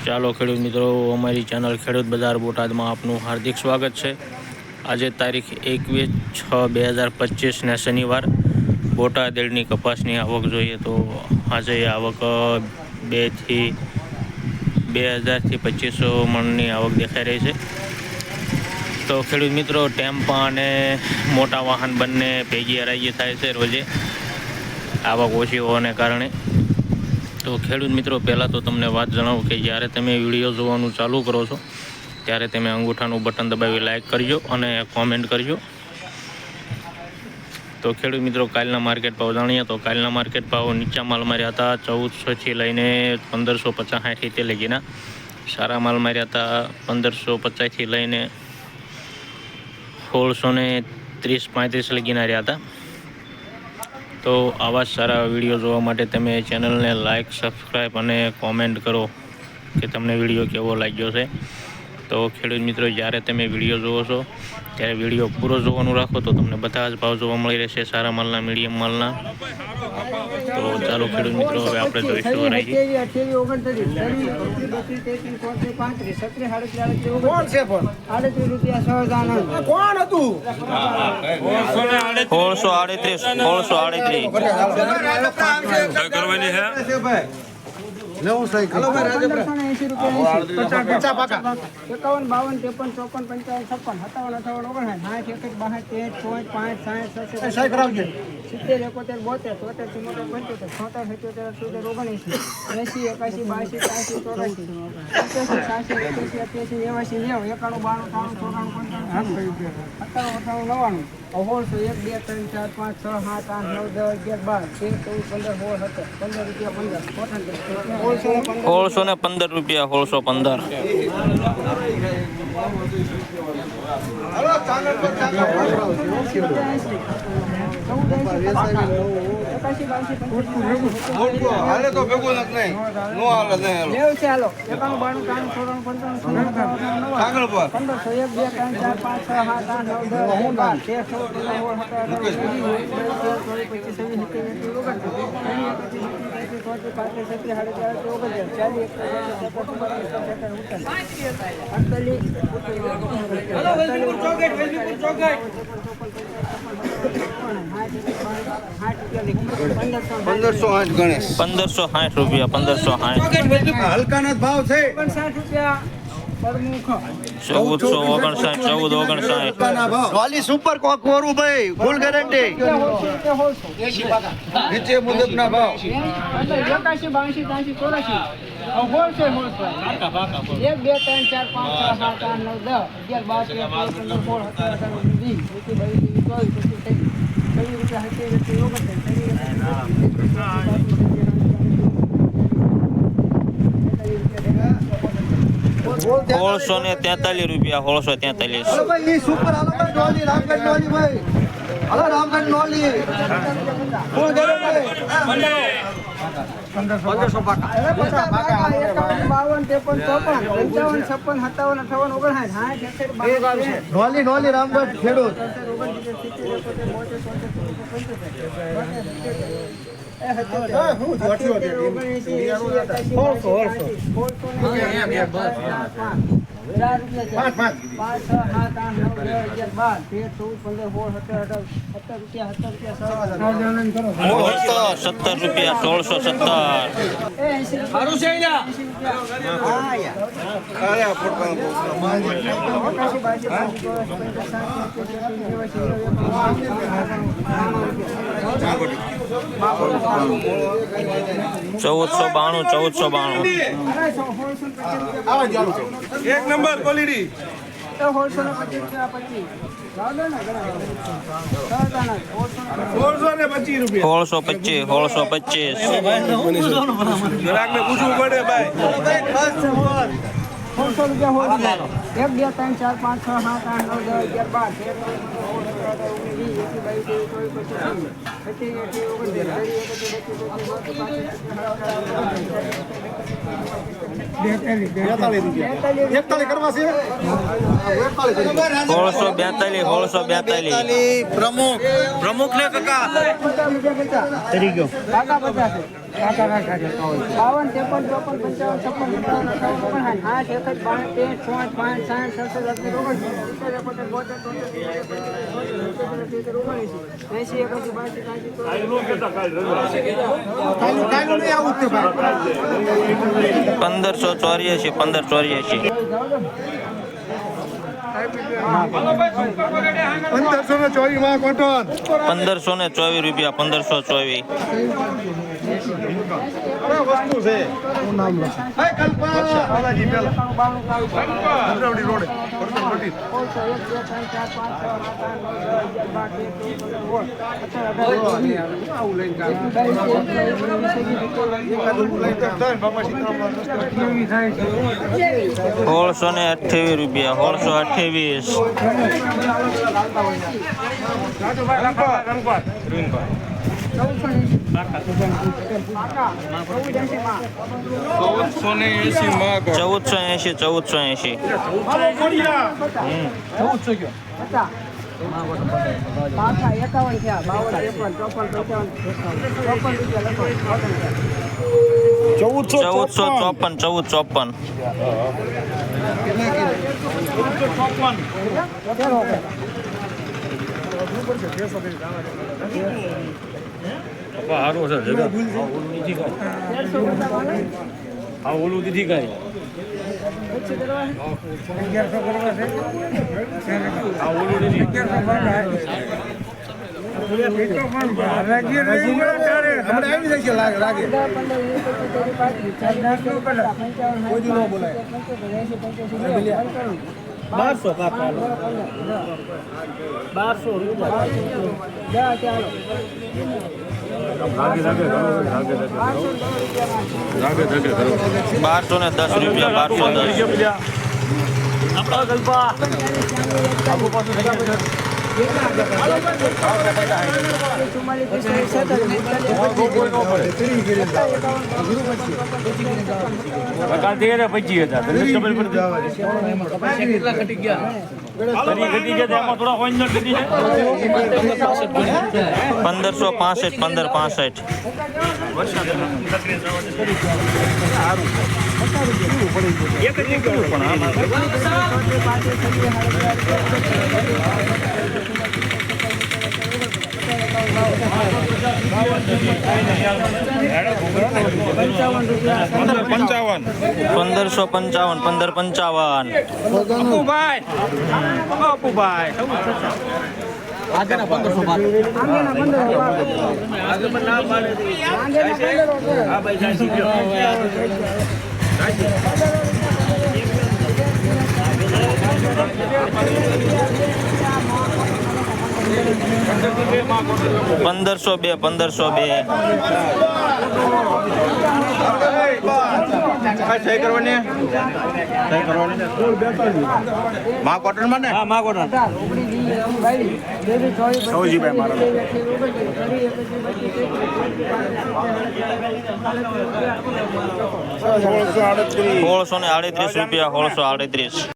ચાલો ખેડૂત મિત્રો, અમારી ચેનલ ખેડૂત બજાર બોટાદમાં આપનું હાર્દિક સ્વાગત છે। આજે તારીખ 21/6/2025 ને શનિવાર બોટાદ એડની કપાસની આવક જોઈએ તો આજે આવક 2000 થી 2500 મણની આવક દેખાઈ રહી છે। તો ખેડૂત મિત્રો, ટેમ્પા અને મોટા વાહન બંને ભેગી હરાજી થાય છે રોજે આવક ઓછી હોવાને કારણે। તો ખેડૂત મિત્રો, પહેલાં તો તમને વાત જણાવું કે જ્યારે તમે વિડીયો જોવાનું ચાલુ કરો છો ત્યારે તમે અંગૂઠાનું બટન દબાવી લાઇક કરજો અને કોમેન્ટ કરજો। તો ખેડૂત મિત્રો, કાલના માર્કેટ ભાવ જાણીએ તો કાલના માર્કેટ ભાવ નીચા માલ માર્યા હતા 1400થી લઈને 1550 લગીના, સારા માલ માર્યા હતા 1550થી લઈને 1630-35 લગીના રહ્યા હતા। તો આવા જ સારા વિડીયો જોવા માટે તમે ચેનલને લાઇક, સબસ્ક્રાઈબ અને કોમેન્ટ કરો કે તમને વિડીયો કેવો લાગ્યો છે। તો ખેડૂત મિત્રો, જ્યારે તમે વિડીયો જુઓ છો ત્યારે વિડીયો પૂરો જોવાનું રાખો તો તમને બધા જ ભાવ જોવા મળી રહેશે, સારા માલના, મીડિયમ માલના। તો ચાલો ખેડૂત મિત્રો, હવે આપણે જોઈશું ₹900 51 52 53 54 55 ₹1560 હલકાના ભાવ છે। 1459 સુપર કોરું ભાઈ, ફૂલ ગેરંટી, નીચે મુજબના ભાવ। 81 82 83 84 1 2 3 4 5 6 7 8 9 10 11 12 13 14 15 1643 સુપર રામગઢ ભાઈ, હલો રામગઢ નોલી ફૂલ ગેરંટી 1500 પાકા 51 53 નોલી રામગઢ ખેડૂત एक नंबर क्वालिटी 1642 પ્રમુખ ને કાકા તરી ગયો કાકા 50 52, 53, 54, 55, 56, 57, 58, 61, 62, 63, 65, 66, 1584 1584 1524 માં કોટન 1524 રૂપિયા 1524 વસ્તુ છે બાલાજી પેલા અમરાવડી રોડ સોળસો ને 28 રૂપિયા 1628 1480 પાછા 51 થયા 52, 54, 1210 રૂપિયા 1502 સહી કરવાની માં કોટન માં ને હા માં કોટન સૌજીભાઈ મારા 1638 રૂપિયા 1638